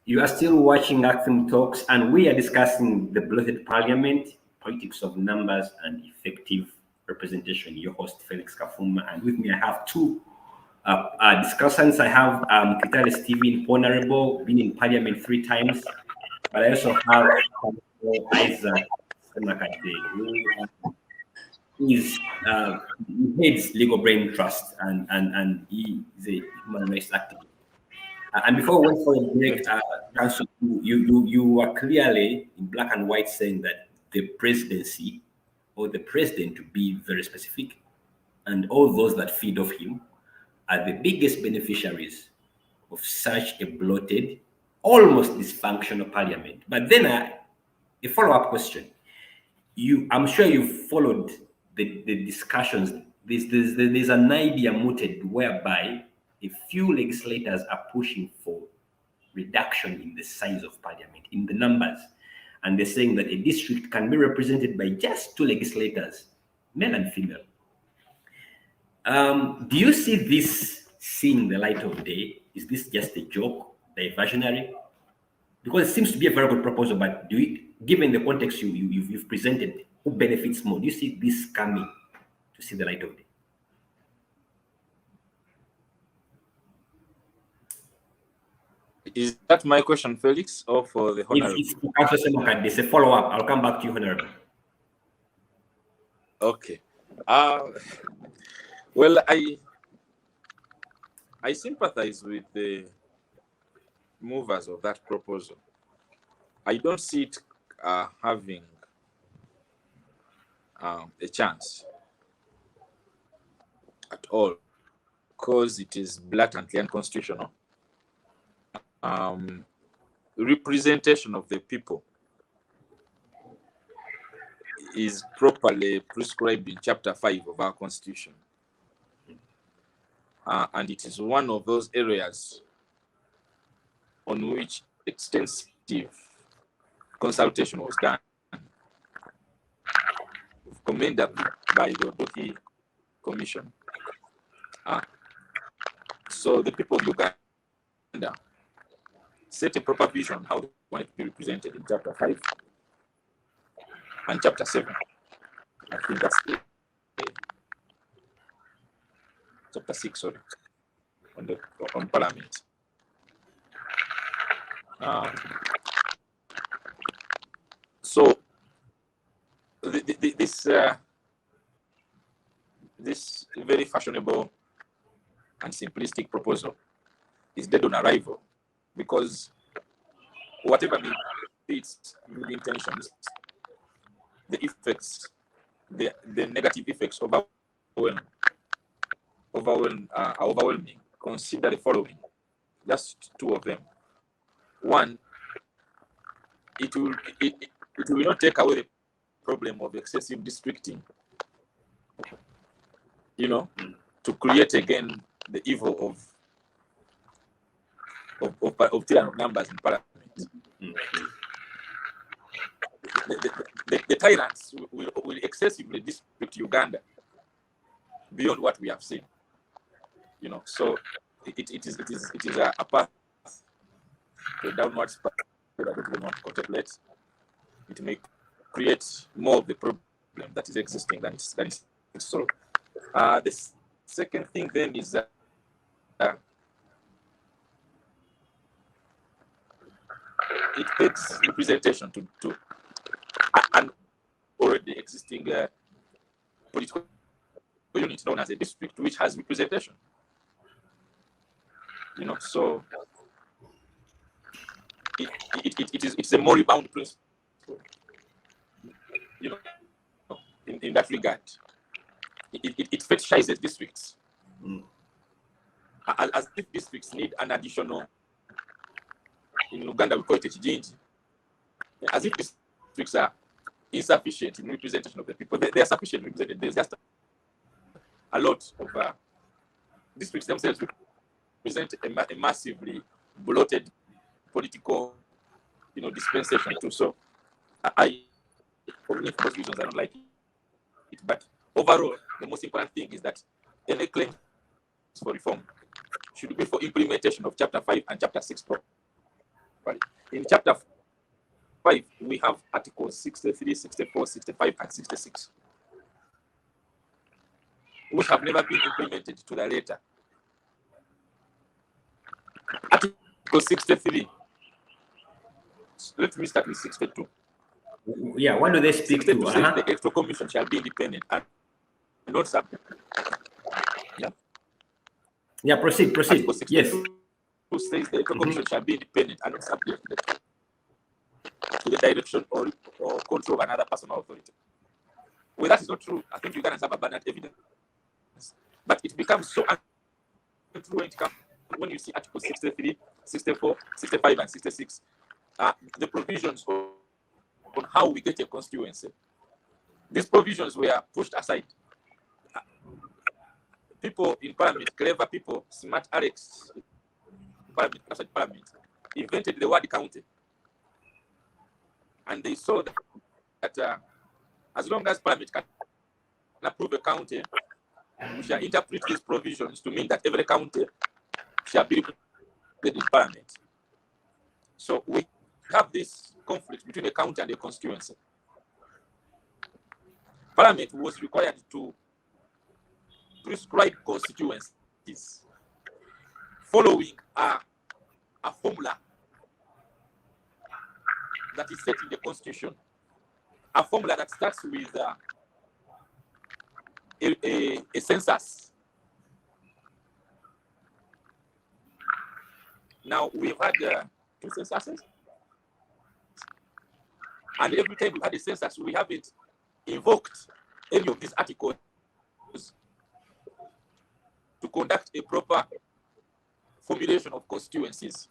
You are still watching ACFIMTalks, and we are discussing the Bloated Parliament, politics of numbers and effective representation. Your host, Felix Kafuma, and with me I have two discussants. I have Kitale Stephen, Honorable, been in Parliament 3 times, but I also have Isaac Semakade, who heads Legal Brain Trust, and he is a human rights activist. And before we went for a break, Council, you are clearly in black and white saying that the presidency or the president, to be very specific, and all those that feed off him are the biggest beneficiaries of such a bloated, almost dysfunctional parliament. But then a follow-up question. I'm sure you've followed the discussions. There's an idea mooted whereby a few legislators are pushing for reduction in the size of parliament, in the numbers. And they're saying that a district can be represented by just 2 legislators, male and female. Do you see this seeing the light of day? Is this just a joke, diversionary? Because it seems to be a very good proposal, but given the context you've presented, who benefits more? Do you see this coming to see the light of day? Is that my question, Felix, or for the Honorable? It's for Councillor Semakade. There's a follow-up. I'll come back to you, Honorable. Okay. Well, I sympathize with the movers of that proposal. I don't see it having a chance at all, because it is blatantly unconstitutional. Representation of the people is properly prescribed in Chapter 5 of our Constitution. And it is one of those areas on which extensive consultation was done, commended by the Doki Commission. So the people of Uganda set a proper vision how they want it to be represented in Chapter 5 and Chapter 7. I think that's it. Chapter 6, sorry, on Parliament. So this very fashionable and simplistic proposal is dead on arrival, because whatever be its good intentions, the effects, the negative effects are overwhelming. Consider the following, just 2 of them. One, it will not take away the problem of excessive districting, to create again the evil of tyranny of numbers in Parliament. The tyrants will excessively district Uganda beyond what we have seen. So it is a path to downward spiral that we will not contemplate. It may create more of the problem that is existing than is solved. The second thing then is that it takes representation to an already existing political unit known as a district, which has representation. So it's a moribund principle. In that regard, it fetishizes districts. As if districts need an additional, in Uganda we call it a kijinji. As if districts are insufficient in representation of the people. They are sufficient represented. There's just a lot of districts themselves represent a massively bloated political, dispensation too. So for those reasons, I don't like it. But overall, the most important thing is that any claims for reform should be for implementation of Chapter 5 and Chapter 6 properly. properly. In chapter 5, we have articles 63, 64, 65, and 66, which have never been implemented to the letter. Article 63. Let me start with 62. Yeah, what do they speak to? Says the electoral commission shall be independent and not subject. Yeah, proceed. Article 62 Yes. says the electoral commission shall be independent and not subject to the direction or control of another personal authority. Well, that is not true. I think you guys have abundant evidence. But it becomes so untrue when you see Article 63, 64, 65, and 66. The provisions on how we get a constituency. These provisions were pushed aside. People in Parliament, clever people, smart Alex, Parliament, invented the word county. And they saw that as long as Parliament can approve a county, we shall interpret these provisions to mean that every county shall be represented in Parliament. So we have this conflict between a county and a constituency. Parliament was required to prescribe constituencies following a formula that is set in the Constitution, a formula that starts with a census. Now, we've had 2 censuses, and every time we've had a census, we haven't invoked any of these articles to conduct a proper formulation of constituencies.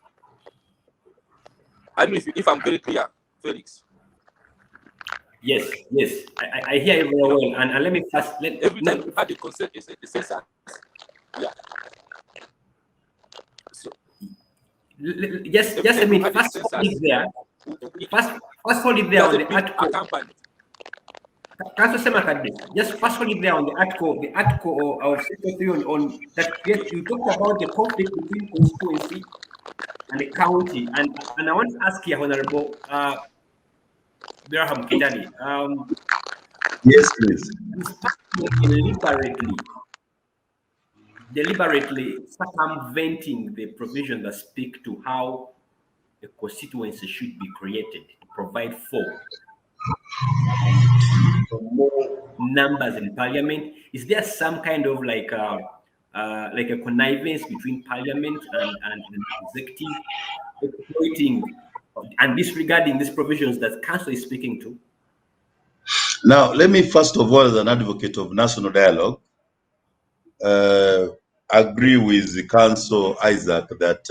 I don't know if I'm very clear, Felix. Yes. I hear you very well. And let me first every time we had a census. Yeah. So just a minute. First hold it there. First hold it there on the article. Just first hold it there on the article of 63 on that. Yes, you talked about the conflict between constituency and the county, and I want to ask you, Honorable Biraham Kidali. Yes, please. Deliberately circumventing the provision that speak to how a constituency should be created to provide for more numbers in Parliament. Is there some kind of like a connivance between Parliament and executive exploiting and disregarding these provisions that Council is speaking to? Now, let me first of all, as an advocate of national dialogue, agree with the Council, Isaac, that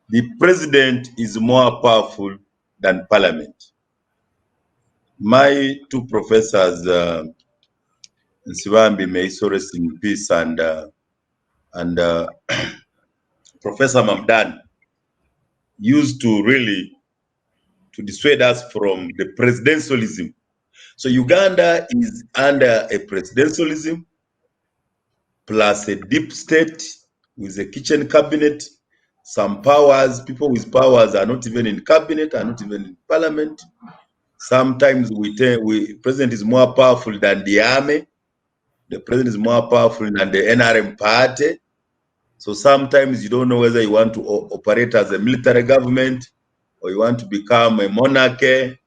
the president is more powerful than Parliament. My 2 professors, Nsibambi, may so rest in peace, and Professor Mamdan, used to really to dissuade us from the presidentialism. So Uganda is under a presidentialism plus a deep state with a kitchen cabinet, some powers. People with powers are not even in cabinet, are not even in Parliament. Sometimes president is more powerful than the army. The president is more powerful than the NRM party. So sometimes you don't know whether you want to operate as a military government or you want to become a monarchy.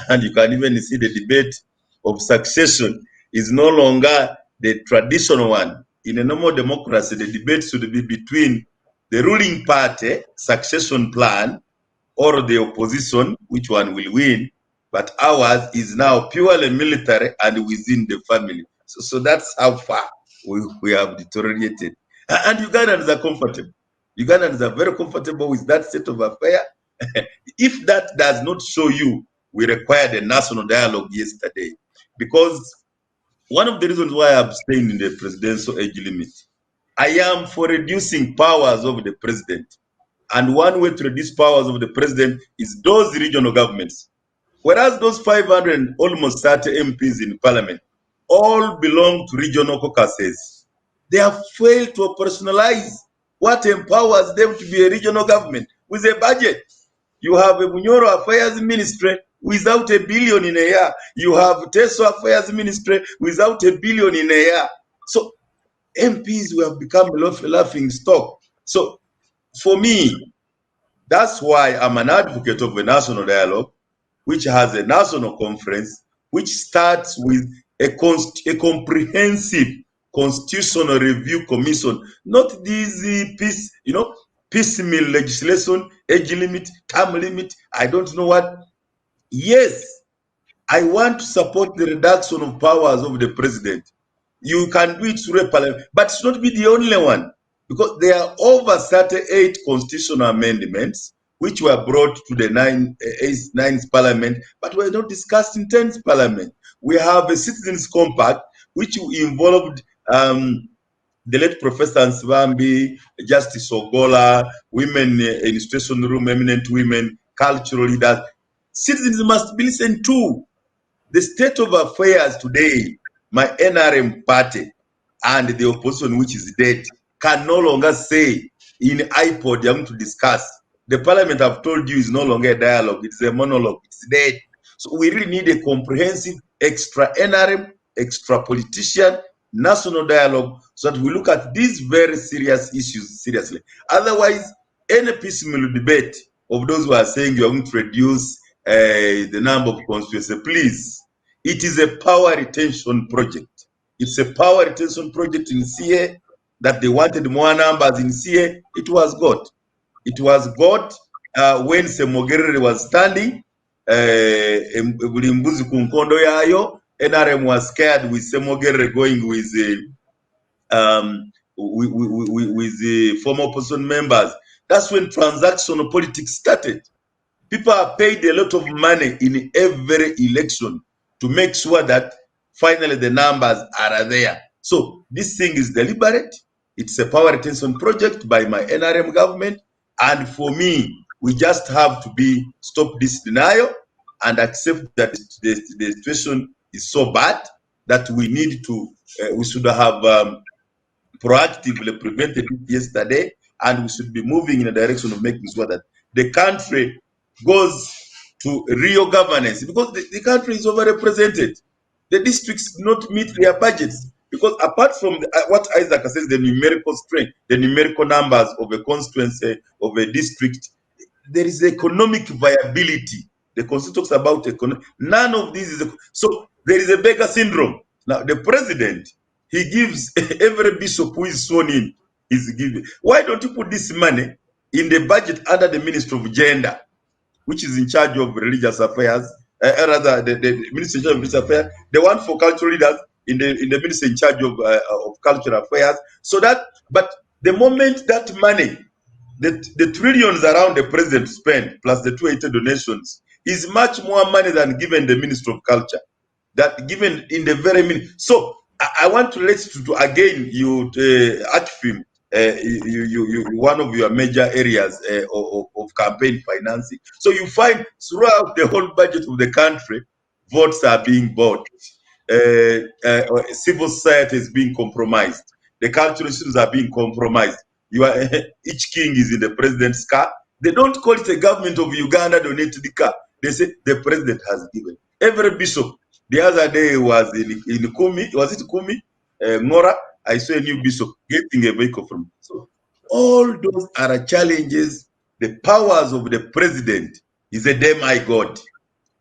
And you can even see the debate of succession is no longer the traditional one. In a normal democracy, the debate should be between the ruling party, succession plan, or the opposition, which one will win. But ours is now purely military and within the family. So that's how far we have deteriorated. And Ugandans are comfortable. Ugandans are very comfortable with that state of affair. If that does not show you, we required a national dialogue yesterday, because one of the reasons why I abstained in the presidential age limit, I am for reducing powers of the president. And one way to reduce powers of the president is those regional governments. Whereas those 500 almost 30 MPs in Parliament all belong to regional caucuses. They have failed to operationalize what empowers them to be a regional government with a budget. You have a Bunyoro Affairs Ministry without $1 billion in a year. You have Teso Affairs Ministry without $1 billion in a year. So MPs will have become a laughing stock. So for me, that's why I'm an advocate of a national dialogue, which has a national conference, which starts with a comprehensive constitutional review commission, not these piecemeal legislation, age limit, term limit, I don't know what. Yes, I want to support the reduction of powers of the president. You can do it through a parliament, but it's not be the only one, because there are over 38 constitutional amendments which were brought to the ninth parliament, but were not discussed in 10th parliament. We have a citizens compact which involved the late Professor Nsibambi, Justice Ogola, women in station room, eminent women, cultural leaders. Citizens must be listened to. The state of affairs today, my NRM party and the opposition, which is dead, can no longer say in iPod, I'm to discuss. The parliament, I've told you, is no longer a dialogue. It's a monologue. It's dead. So we really need a comprehensive extra NRM, extra politician, national dialogue, so that we look at these very serious issues seriously. Otherwise, any piecemeal debate of those who are saying you're going to reduce the number of constituencies, please, it is a power retention project. It's a power retention project in CA that they wanted more numbers in CA. It was got. It was got when Semogerere was standing. Bulimbuzi kunkondo yayo. NRM was scared with Semogerere going with the former opposition members. That's when transactional politics started. People are paid a lot of money in every election to make sure that finally the numbers are there. So this thing is deliberate. It's a power retention project by my NRM government. And for me, we just have to stop this denial and accept that the situation is so bad that we need to, we should have proactively prevented it yesterday, and we should be moving in a direction of making sure that the country goes to real governance, because the country is overrepresented. The districts do not meet their budgets, because apart from what Isaac says, the numerical strength, the numerical numbers of a constituency, of a district, there is economic viability. The Constitution talks about economic. None of these is so there is a beggar syndrome. Now the president, he gives every bishop who is sworn in is given. Why don't you put this money in the budget under the Ministry of Gender, which is in charge of religious affairs, rather the Ministry in charge of religious affairs, the one for cultural leaders in the Ministry in charge of cultural affairs, so that, but the moment that money, the trillions around the president spend, plus the 280 donations, is much more money than given the Ministry of Culture, that given in the very minute. So I want to let you again, you ACFIM, one of your major areas of campaign financing. So you find throughout the whole budget of the country, votes are being bought, civil society is being compromised, the cultural issues are being compromised. Each king is in the president's car. They don't call it a government of Uganda donated the car. They say the president has given. Every bishop. The other day was in Kumi. Was it Kumi? Ngora. I saw a new bishop getting a vehicle from. So all those are challenges. The powers of the president is a demigod.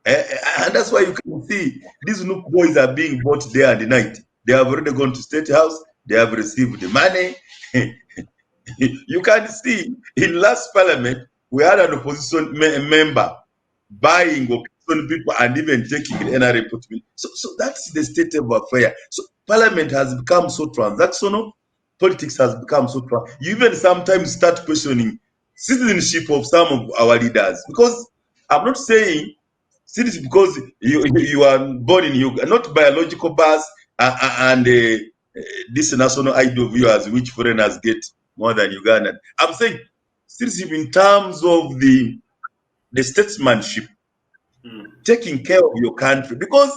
And that's why you can see these Nook boys are being bought day and night. They have already gone to State House. They have received the money. You can see in last parliament, we had an opposition member buying opposition people and even taking the NRA put me. So that's the state of affairs. So parliament has become so transactional. Politics has become so you even sometimes start questioning citizenship of some of our leaders, because I'm not saying citizenship because you are born in Uganda, not biological birth and this national ID of yours, which foreigners get more than Ugandan. I'm saying citizenship in terms of the statesmanship, taking care of your country, because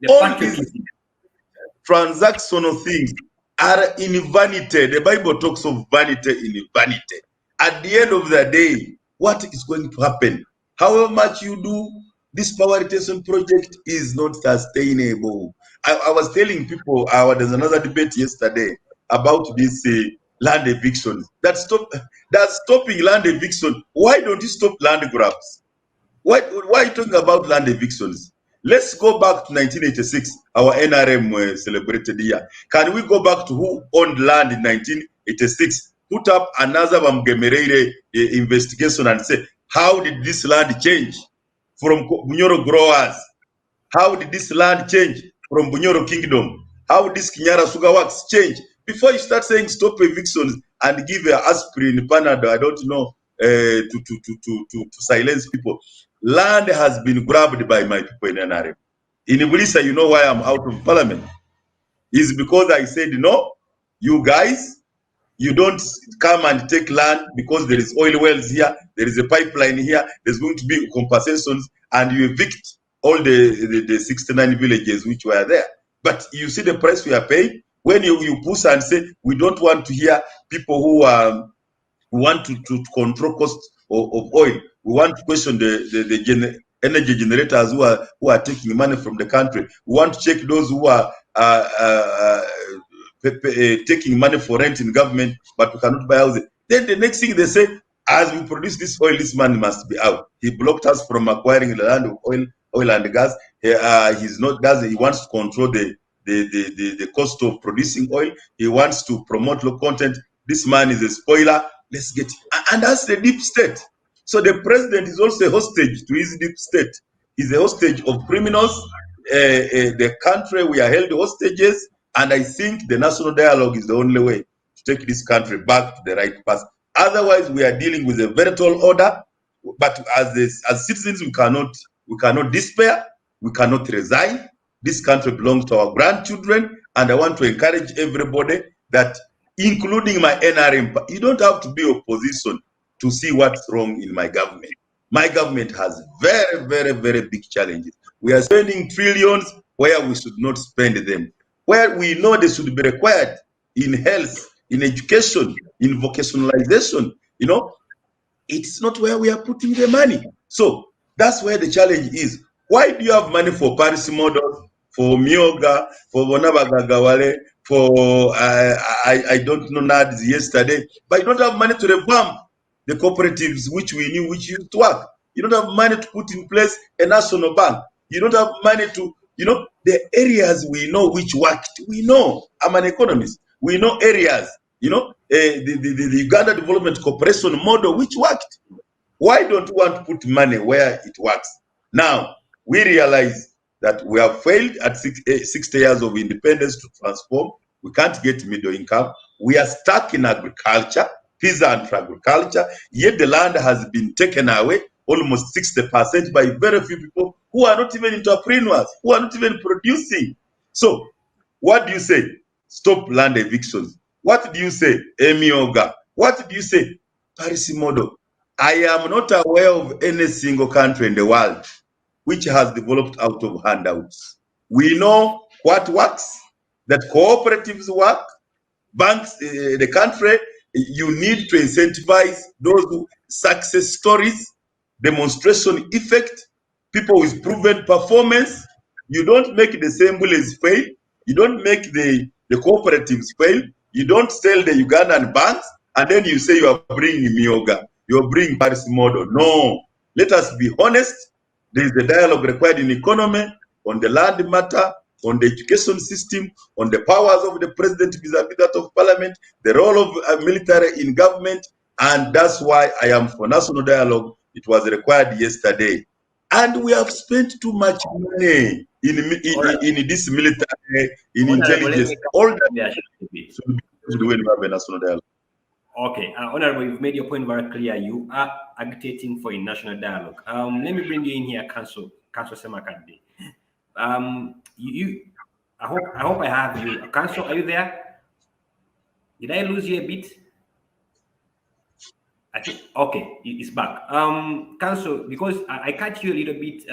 all these transactional things are in vanity. The Bible talks of vanity in vanity. At the end of the day, what is going to happen? However much you do, this power retention project is not sustainable. I was telling people, there's another debate yesterday about this land eviction. That's stopping land eviction. Why don't you stop land grabs? Why are you talking about land evictions? Let's go back to 1986, our NRM celebrated year. Can we go back to who owned land in 1986, put up another Bamgemerere investigation and say, how did this land change from Bunyoro growers? How did this land change from Bunyoro Kingdom? How did this Kinyara Sugar Works change? Before you start saying stop evictions and give aspirin, Panado, I don't know, to silence people. Land has been grabbed by my people in NRM. In Ibulisa, you know why I'm out of parliament? It's because I said, no, you guys, you don't come and take land because there is oil wells here, there is a pipeline here, there's going to be compensations, and you evict all the 69 villages which were there. But you see the price we are paying. When you push and say, we don't want to hear people who want to control costs of oil. We want to question the energy generators who are taking money from the country. We want to check those who are taking money for rent in government, but we cannot buy houses. Then the next thing they say, as we produce this oil, this money must be out. He blocked us from acquiring the land of oil and gas. He's not does. He wants to control the cost of producing oil. He wants to promote low content. This man is a spoiler. Let's get it. And that's the deep state. So the president is also a hostage to his deep state. He's a hostage of criminals. The country, we are held hostages. And I think the national dialogue is the only way to take this country back to the right path. Otherwise, we are dealing with a very tall order. But as citizens, we cannot despair. We cannot resign. This country belongs to our grandchildren. And I want to encourage everybody that, including my NRM, you don't have to be opposition to see what's wrong in my government. My government has very, very, very big challenges. We are spending trillions where we should not spend them, where we know they should be required in health, in education, in vocationalization. You know, it's not where we are putting the money. So that's where the challenge is. Why do you have money for Paris models, for Myoga, for Bonabagagawale, for I don't know NADS yesterday, but you don't have money to revamp the cooperatives which we knew which used to work. You don't have money to put in place a national bank. You don't have money to, the areas we know which worked. We know, I'm an economist. We know areas, the Uganda Development Corporation model which worked. Why don't we want to put money where it works? Now, we realize that we have failed at 60 years of independence to transform. We can't get middle income. We are stuck in agriculture, peasant agriculture, yet the land has been taken away, almost 60% by very few people who are not even entrepreneurs, who are not even producing. So, what do you say? Stop land evictions. What do you say? Emioga. What do you say? Paris model. I am not aware of any single country in the world which has developed out of handouts. We know what works, that cooperatives work, banks, the country, you need to incentivize those success stories, demonstration effect, people with proven performance. You don't make the same bullies fail. You don't make the cooperatives fail. You don't sell the Ugandan banks, and then you say you are bringing Myoga, you are bringing Paris model. No, let us be honest. There is a dialogue required in economy, on the land matter, on the education system, on the powers of the president vis-a-vis that of parliament, the role of military in government, and that's why I am for national dialogue. It was required yesterday. And we have spent too much money in this military, in intelligence. All that should be when we have a national dialogue. Okay, Honorable, you've made your point very clear. You are agitating for a national dialogue. Let me bring you in here, Council Semakande. I hope I have you. Council, are you there? Did I lose you a bit? I think okay, it's back. Council, because I cut you a little bit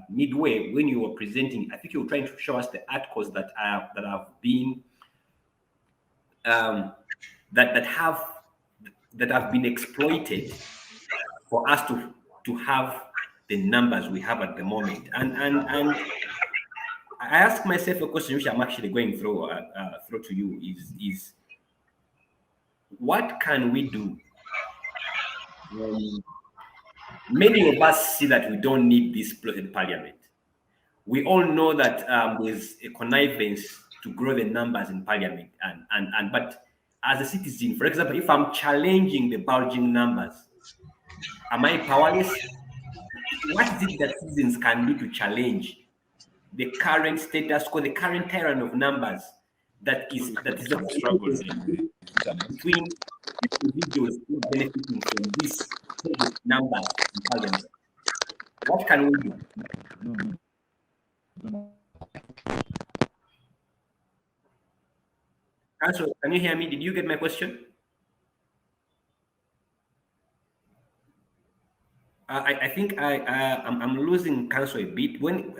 midway when you were presenting. I think you were trying to show us the articles that have been that have been exploited for us to have the numbers we have at the moment. And I ask myself a question which I'm actually going through to you is what can we do? Many of us see that we don't need this bloated parliament. We all know that there's a connivance to grow the numbers in parliament, but as a citizen, for example, if I'm challenging the bulging numbers, am I powerless? What is it that citizens can do to challenge the current status quo, the current tyranny of numbers that is struggles in between individuals who are benefiting from these numbers in parliament? What can we do? Council, can you hear me? Did you get my question? I think I'm losing Council a bit. When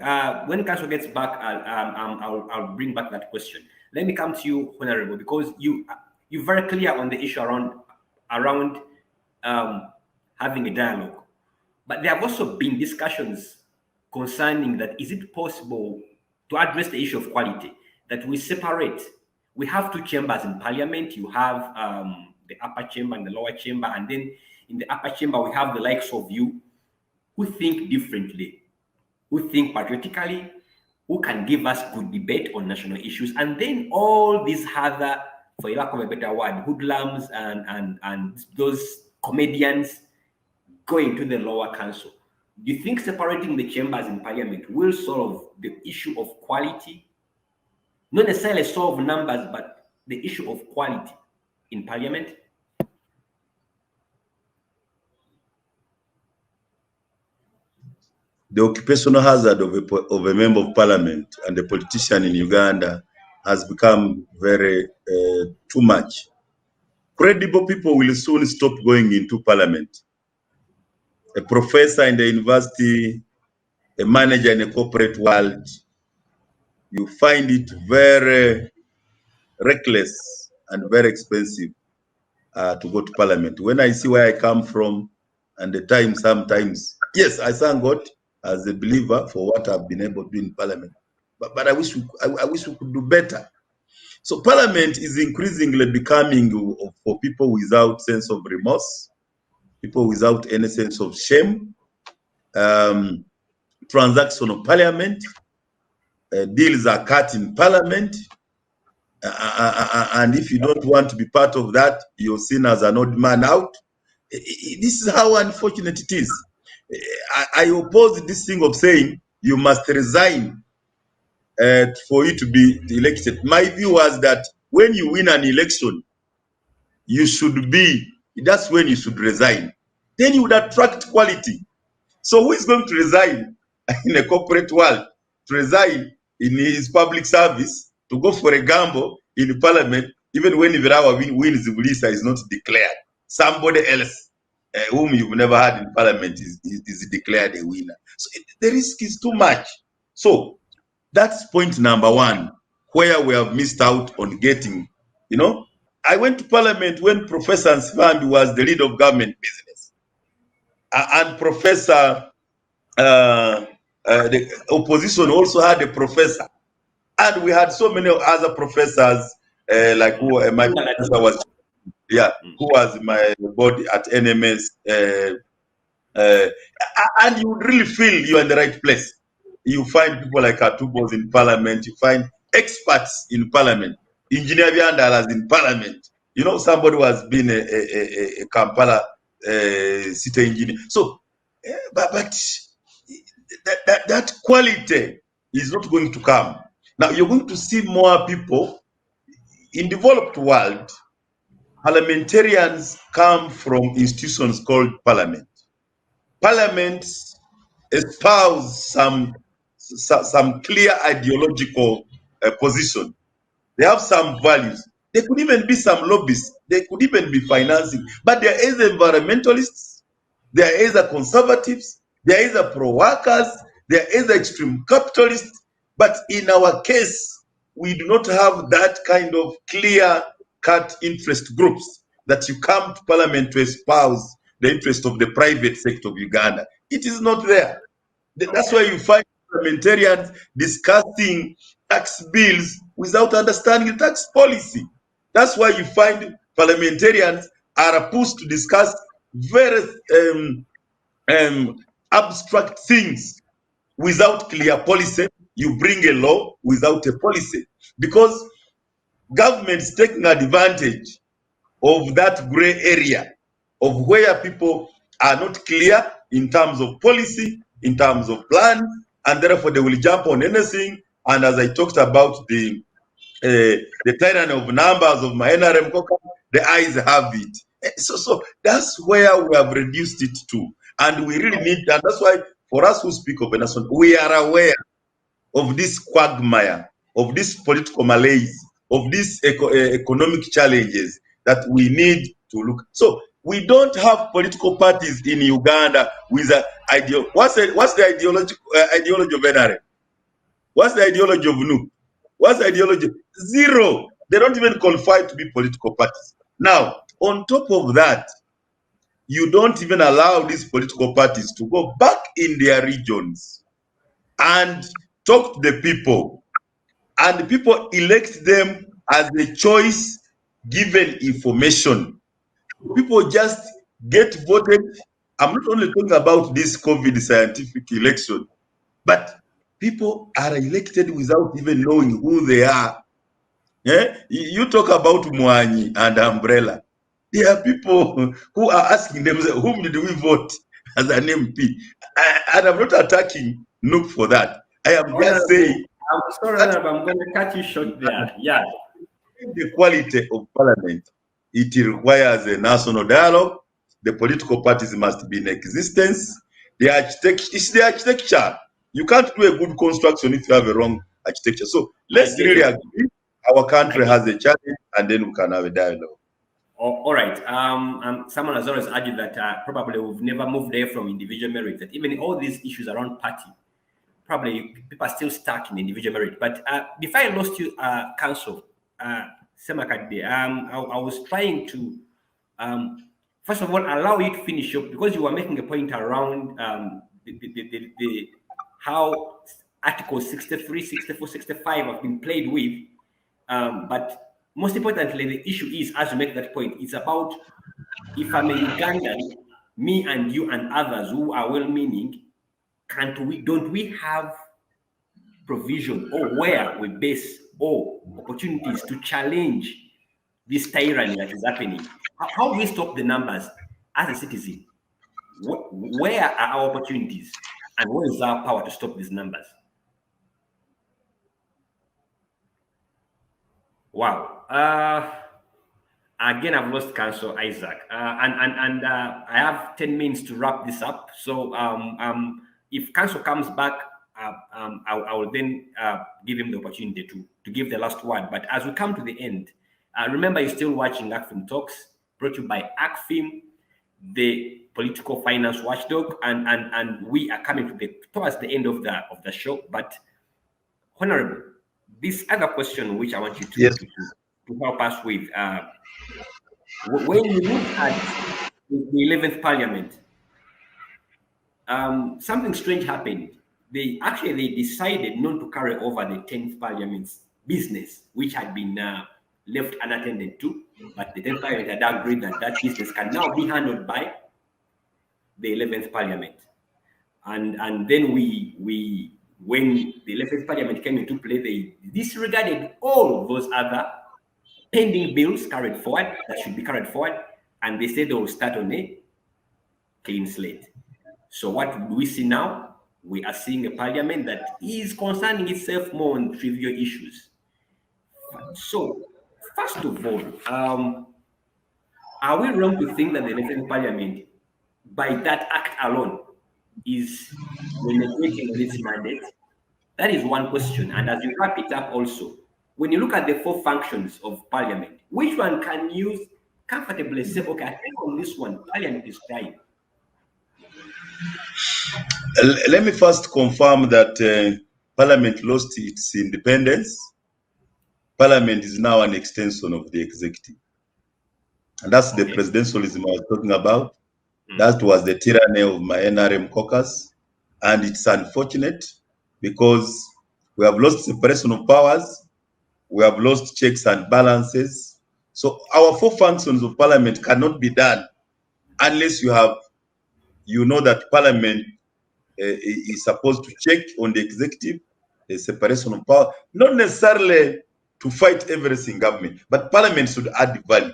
Council gets back, I'll bring back that question. Let me come to you, Honorable, because you're very clear on the issue around having a dialogue. But there have also been discussions concerning that is it possible to address the issue of quality, that we separate. We have two chambers in parliament. You have the upper chamber and the lower chamber, and then in the upper chamber, we have the likes of you who think differently, who think patriotically, who can give us good debate on national issues, and then all these other, for lack of a better word, hoodlums and those comedians go into the lower council. Do you think separating the chambers in parliament will solve the issue of quality? Not necessarily solve numbers, but the issue of quality in parliament? The occupational hazard of a member of parliament and a politician in Uganda has become very too much. Credible people will soon stop going into parliament. A professor in the university, a manager in a corporate world, you find it very reckless and very expensive to go to parliament. When I see where I come from and the time sometimes, yes, I thank God as a believer for what I've been able to do in parliament. But I wish we could do better. So parliament is increasingly becoming for people without sense of remorse, people without any sense of shame, transactional parliament, deals are cut in parliament, and if you don't want to be part of that, you're seen as an odd man out. This is how unfortunate it is. I oppose this thing of saying you must resign for you to be elected. My view was that when you win an election, you should be, that's when you should resign. Then you would attract quality. So who is going to resign in a corporate world, to resign in his public service, to go for a gamble in parliament, even when Ivirawa wins, Bulisa is not declared. Somebody else whom you've never had in parliament is declared a winner. So the risk is too much. So that's point number one, where we have missed out on getting, I went to parliament when Professor Nsifambi was the leader of government business. And Professor, the opposition also had a professor. And we had so many other professors, like who my professor was, who was my body at NMS. And you would really feel you're in the right place. You find people like Atubos in parliament, you find experts in parliament, Engineer Byandalas in parliament. Somebody who has been a Kampala city engineer. So, but that quality is not going to come. Now, you're going to see more people in developed world. Parliamentarians come from institutions called parliament. Parliaments espouse some clear ideological position. They have some values. There could even be some lobbyists. They could even be financing. But there is environmentalists. There is a conservatives. There is a pro-workers. There is extreme capitalists. But in our case, we do not have that kind of clear cut interest groups, that you come to parliament to espouse the interest of the private sector of Uganda. It is not there. That's why you find parliamentarians discussing tax bills without understanding the tax policy. That's why you find parliamentarians are pushed to discuss very abstract things without clear policy. You bring a law without a policy, because government's taking advantage of that gray area of where people are not clear in terms of policy, in terms of plan, and therefore they will jump on anything. And as I talked about the tyranny of numbers of my NRM caucus, the eyes have it. So that's where we have reduced it to. And we really need, and that's why for us who speak of a nation, we are aware of this quagmire, of this political malaise, of these economic challenges that we need to look. So we don't have political parties in Uganda with an ideology. What's the ideology of NRM? What's the ideology of NU? What's the ideology? Zero. They don't even qualify to be political parties. Now, on top of that, you don't even allow these political parties to go back in their regions and talk to the people, and the people elect them as a choice given information. People just get voted. I'm not only talking about this COVID scientific election, but people are elected without even knowing who they are. You talk about Mwanyi and Umbrella. There are people who are asking themselves, whom did we vote as an MP? And I'm not attacking Nook for that. I am just saying. I'm sorry, I'm going to cut you short there. Yeah. The quality of parliament, it requires a national dialogue. The political parties must be in existence. It's the architecture. You can't do a good construction if you have a wrong architecture. So let's really agree. Our country has a challenge, and then we can have a dialogue. All right. Someone has always argued that probably we've never moved away from individual merit. That even all these issues around party, probably people are still stuck in individual merit. But before I lost you, Council Semakade, I was trying to first of all allow you to finish up, because you were making a point around the how Articles 63, 64, 65 have been played with, but most importantly, the issue is, as you make that point, it's about, if I'm a Ugandan, me and you and others who are well-meaning, don't we have provision or where we base or opportunities to challenge this tyranny that is happening? How do we stop the numbers as a citizen? Where are our opportunities, and where is our power to stop these numbers? Wow. Again, I've lost Council Isaac, and I have 10 minutes to wrap this up. So if Council comes back, I will then give him the opportunity to give the last word. But as we come to the end, remember you're still watching ACFIMTalks, brought to you by ACFIM, the political finance watchdog, and we are coming towards the end of the show. But Honorable, this other question which I want you to help us with, when you look at the 11th Parliament, something strange happened. They decided not to carry over the 10th Parliament's business, which had been left unattended to, but the 10th Parliament had agreed that business can now be handled by the 11th Parliament. And then when the 11th Parliament came into play, they disregarded all those other pending bills carried forward that should be carried forward, and they said they will start on a clean slate. So what do we see now? We are seeing a parliament that is concerning itself more on trivial issues. So, first of all, are we wrong to think that the 11th Parliament, by that act alone, is renegotiating its mandate? That is one question. And as you wrap it up also, when you look at the four functions of Parliament, which one can you comfortably say, okay, I think on this one, Parliament is trying? Let me first confirm that Parliament lost its independence Parliament is now an extension of the executive. And that's the Okay. presidentialism I was talking about. That was the tyranny of my NRM caucus. And it's unfortunate because we have lost separation of powers. We have lost checks and balances. So our 4 functions of parliament cannot be done unless you know that parliament is supposed to check on the executive, the separation of power, not necessarily to fight everything government, but parliament should add value.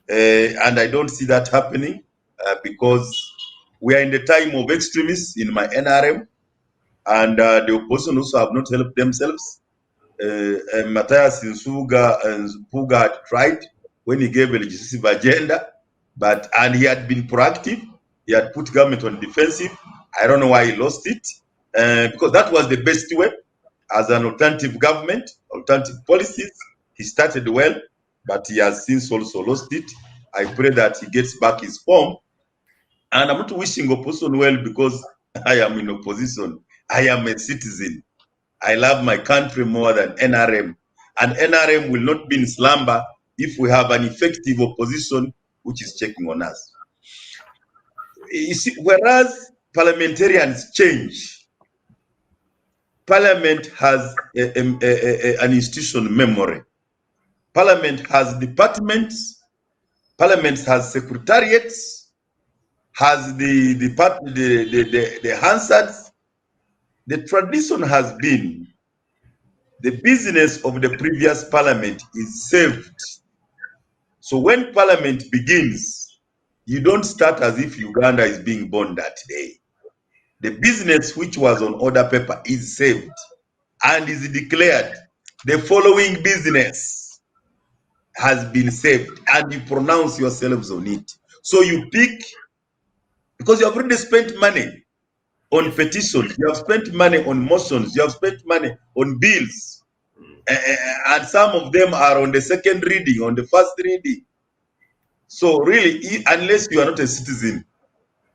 And I don't see that happening because we are in the time of extremists in my NRM, and the opposition also have not helped themselves. Matthias Puga had tried when he gave a legislative agenda, and he had been proactive. He had put government on defensive. I don't know why he lost it, because that was the best way as an alternative government, alternative policies. He started well, but he has since also lost it. I pray that he gets back his form. And I'm not wishing opposition well because I am in opposition. I am a citizen. I love my country more than NRM. And NRM will not be in slumber if we have an effective opposition which is checking on us. You see, whereas parliamentarians change, Parliament has an institution memory. Parliament has departments. Parliament has secretariats, has the Hansards. The tradition has been the business of the previous parliament is saved. So when parliament begins, you don't start as if Uganda is being born that day. The business which was on order paper is saved and is declared. The following business has been saved, and you pronounce yourselves on it. So you pick, because you have already spent money on petitions, you have spent money on motions, you have spent money on bills, and some of them are on the second reading, on the first reading. So really, unless you are not a citizen,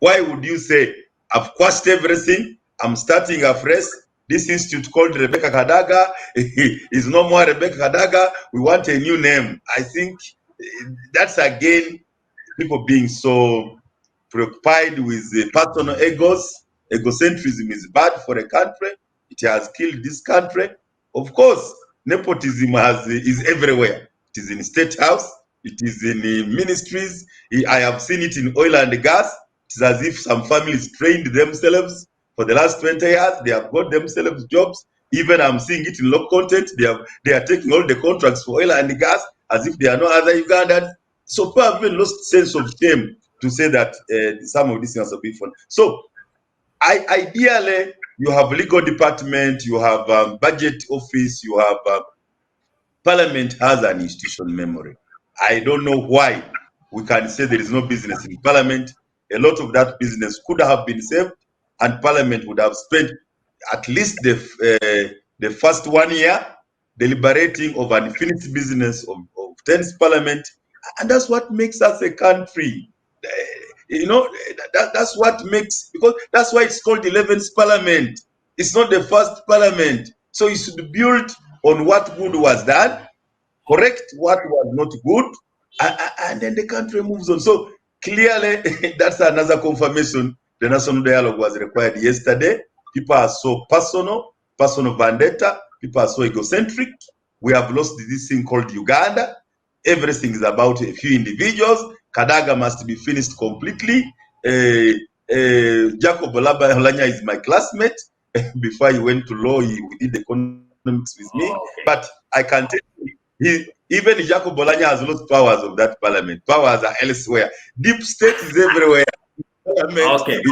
why would you say, I've quashed everything, I'm starting afresh, this institute called Rebecca Kadaga is no more Rebecca Kadaga, we want a new name. I think that's again people being so preoccupied with personal egos. Egocentrism is bad for a country. It has killed this country. Of course, nepotism is everywhere. It is in State House. It is in ministries. I have seen it in oil and gas. It is as if some families trained themselves for the last 20 years. They have got themselves jobs. Even I'm seeing it in local content. They are taking all the contracts for oil and gas as if there are no other Ugandans. So people have even lost sense of shame to say that some of these things are being fun. So ideally, you have legal department, you have budget office, you have parliament has an institution memory. I don't know why we can say there is no business in parliament. A lot of that business could have been saved, and parliament would have spent at least the first 1 year deliberating of unfinished business of 10th parliament. And that's what makes us a country. That's what makes, because that's why it's called 11th parliament. It's not the first parliament. So it should build on what good was done, correct what was not good, and then the country moves on. So clearly, that's another confirmation. The national dialogue was required yesterday. People are so personal vendetta. People are so egocentric. We have lost this thing called Uganda. Everything is about a few individuals. Kadaga must be finished completely. Jacob Olanya is my classmate. Before he went to law, we did economics with me. Okay. But I can tell you, even Jacob Olanya has lost powers of that parliament. Powers are elsewhere. Deep state is everywhere. Okay.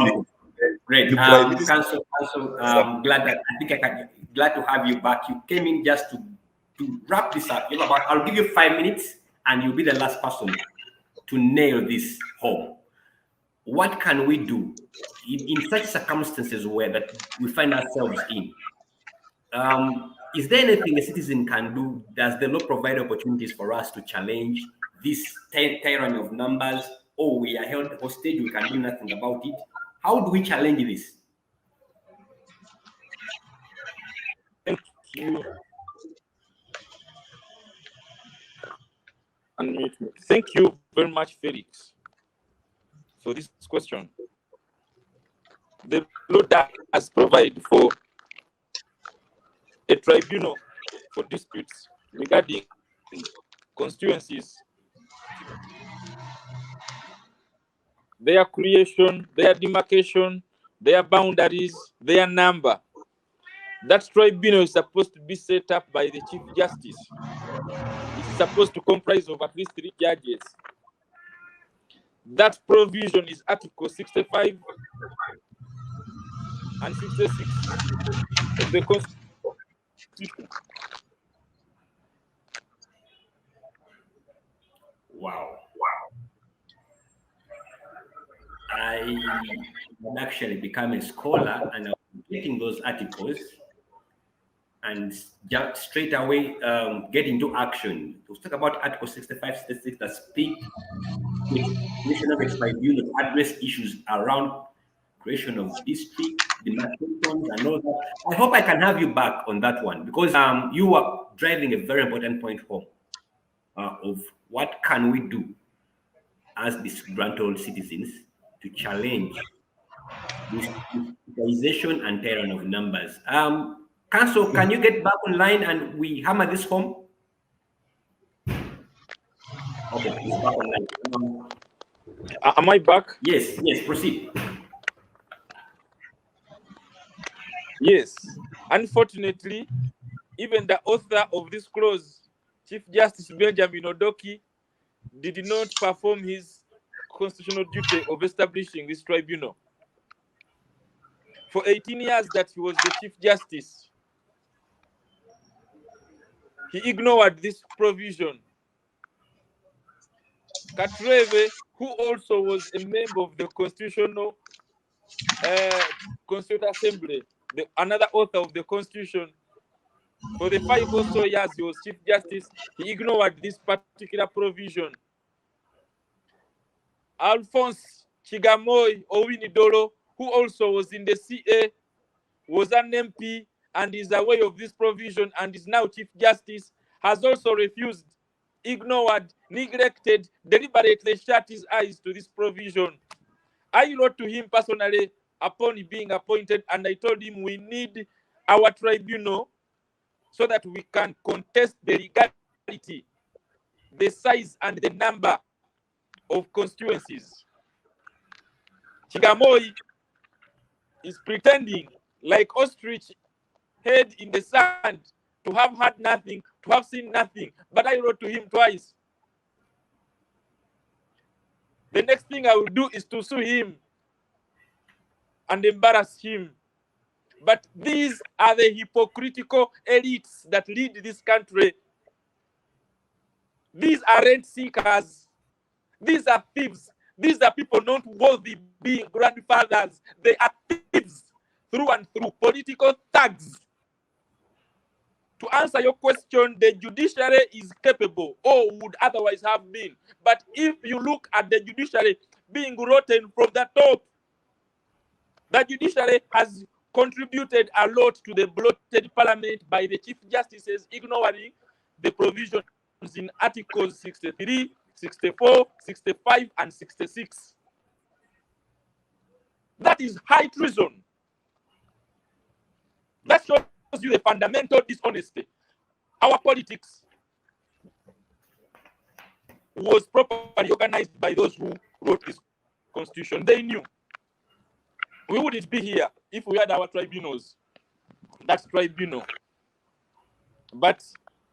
Great. Council, Glad to have you back. You came in just to wrap this up. I'll give you 5 minutes, and you'll be the last person to nail this home. What can we do in such circumstances where that we find ourselves in? Is there anything a citizen can do? Does the law provide opportunities for us to challenge this tyranny of numbers? Or we are held hostage, we can do nothing about it? How do we challenge this? Thank you. unmute me. Thank you very much, Felix, for this question. The law does provide for a tribunal for disputes regarding constituencies, their creation, their demarcation, their boundaries, their number. That tribunal is supposed to be set up by the Chief Justice. It is supposed to comprise of at least 3 judges. That provision is Article 65 and 66 of the Constitution. Wow. I had actually become a scholar and I was getting those articles and just straight away get into action. Let's talk about Article 65, 66 that speak with creation of a tribunal to address issues around creation of district, demarcations, and all that. I hope I can have you back on that one because you are driving a very important point home of what can we do as disgruntled citizens to challenge this digitization and tyranny of numbers. Council, can you get back online and we hammer this home? Okay, he's back online. Am I back? Yes, proceed. Yes. Unfortunately, even the author of this clause, Chief Justice Benjamin Odoki, did not perform his constitutional duty of establishing this tribunal. For 18 years that he was the Chief Justice, he ignored this provision. Katreve, who also was a member of the Constitutional Constituent Assembly, another author of the Constitution, for the 5 or so years he was Chief Justice, he ignored this particular provision. Alphonse Chigamoy Owinidolo, who also was in the CA, was an MP and is aware of this provision and is now Chief Justice, has also refused, ignored, neglected, deliberately shut his eyes to this provision. I wrote to him personally upon being appointed and I told him we need our tribunal so that we can contest the legality, the size and the number of constituencies. Chigamoy is pretending like ostrich head in the sand to have heard nothing, to have seen nothing. But I wrote to him twice. The next thing I will do is to sue him and embarrass him. But these are the hypocritical elites that lead this country. These are rent seekers. These are thieves. These are people not worthy being grandfathers. They are thieves through and through, political thugs. To answer your question, the judiciary is capable or would otherwise have been. But if you look at the judiciary being rotten from the top, the judiciary has contributed a lot to the bloated parliament by the Chief Justices ignoring the provisions in Articles 63, 64, 65, and 66. That is high treason. That shows you the fundamental dishonesty. Our politics was properly organized by those who wrote this constitution. They knew. We wouldn't be here if we had our tribunals. That's tribunal. But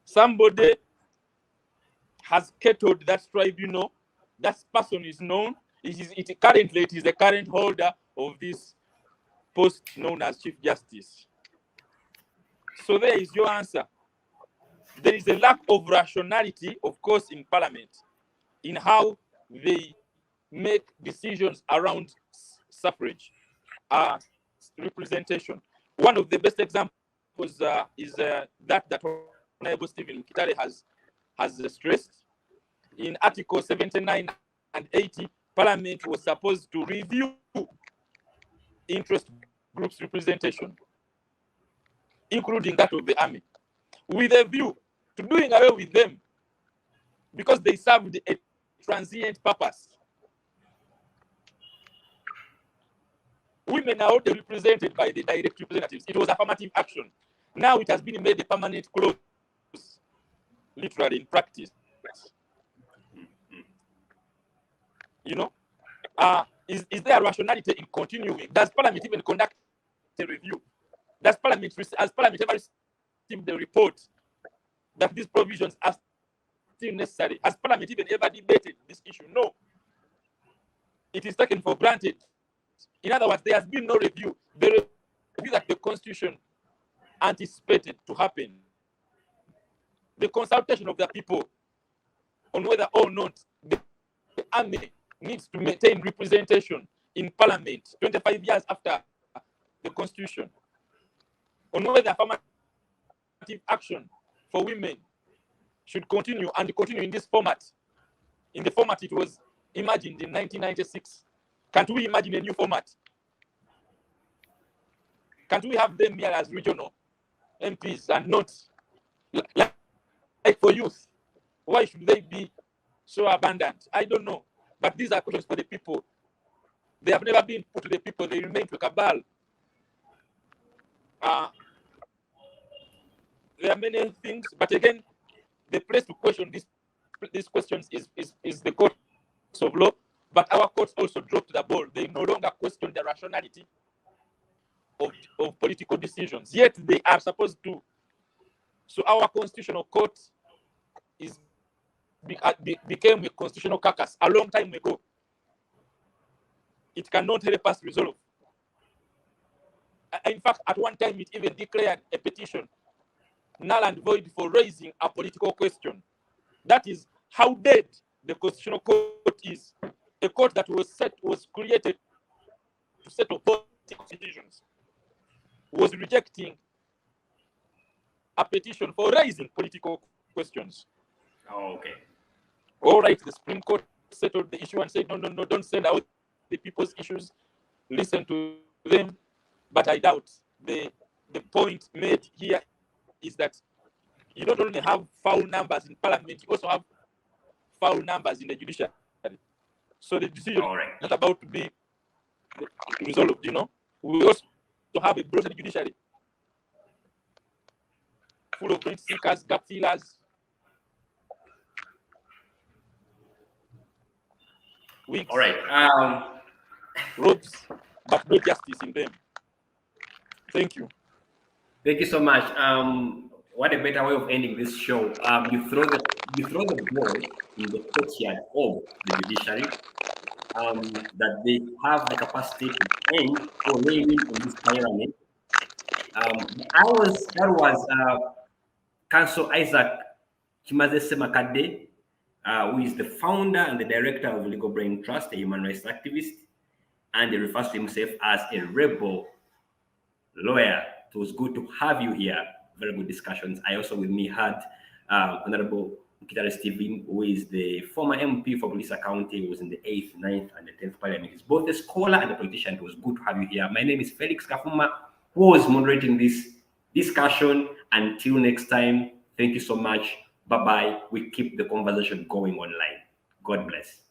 somebody has kettled that tribunal. That person is known. Currently, it is the current holder of this post known as Chief Justice. So there is your answer. There is a lack of rationality, of course, in Parliament, in how they make decisions around suffrage representation. One of the best examples is that Honorable Stephen Kitale has stressed. In Article 79 and 80, Parliament was supposed to review interest groups representation, including that of the army, with a view to doing away with them. because they served a transient purpose. Women are already represented by the direct representatives. It was affirmative action. Now it has been made a permanent clause, literally in practice. You know, is there a rationality in continuing? Does Parliament even conduct a review? Has Parliament ever received the report that these provisions are still necessary? Has Parliament even ever debated this issue? No. It is taken for granted. In other words, there has been no review. The review that the Constitution anticipated to happen, the consultation of the people on whether or not the army needs to maintain representation in Parliament 25 years after the Constitution, on whether affirmative action for women should continue and continue in this format, in the format it was imagined in 1996. Can't we imagine a new format? Can't we have them here as regional MPs and not like for youth? Why should they be so abundant? I don't know. But these are questions for the people. They have never been put to the people. They remain to cabal. There are many things, but again, the place to question these questions is the courts of law. But our courts also dropped the ball. They no longer question the rationality of political decisions. Yet they are supposed to. So our constitutional court became a constitutional carcass a long time ago. It cannot help us resolve. In fact, at one time, it even declared a petition null and void for raising a political question. That is how dead the constitutional court is. A court that was created to settle political decisions was rejecting a petition for raising political questions. Oh, okay. All right, the Supreme Court settled the issue and said, no, don't send out the people's issues. Listen to them. But I doubt the point made here is that you don't only have foul numbers in Parliament, you also have foul numbers in the judiciary. So the decision is not about to be resolved, you know. We also have a bloated judiciary full of rent seekers, gap fillers, wigs, All right. robes, but no justice in them. Thank you. Thank you so much. What a better way of ending this show. You throw the ball in the courtyard of the judiciary. That they have the capacity to end or rein in this parliament. That was Council Isaac Chimazese Makade, who is the founder and the director of Legal Brain Trust, a human rights activist, and he refers to himself as a rebel lawyer. It was good to have you here. Very good discussions. I also with me had Honorable Mkitare Stephen, who is the former MP for Police County, who was in the 8th, 9th, and the 10th Parliament. He's both a scholar and a politician. It was good to have you here. My name is Felix Kafuma, who was moderating this discussion. Until next time, thank you so much. Bye-bye. We keep the conversation going online. God bless.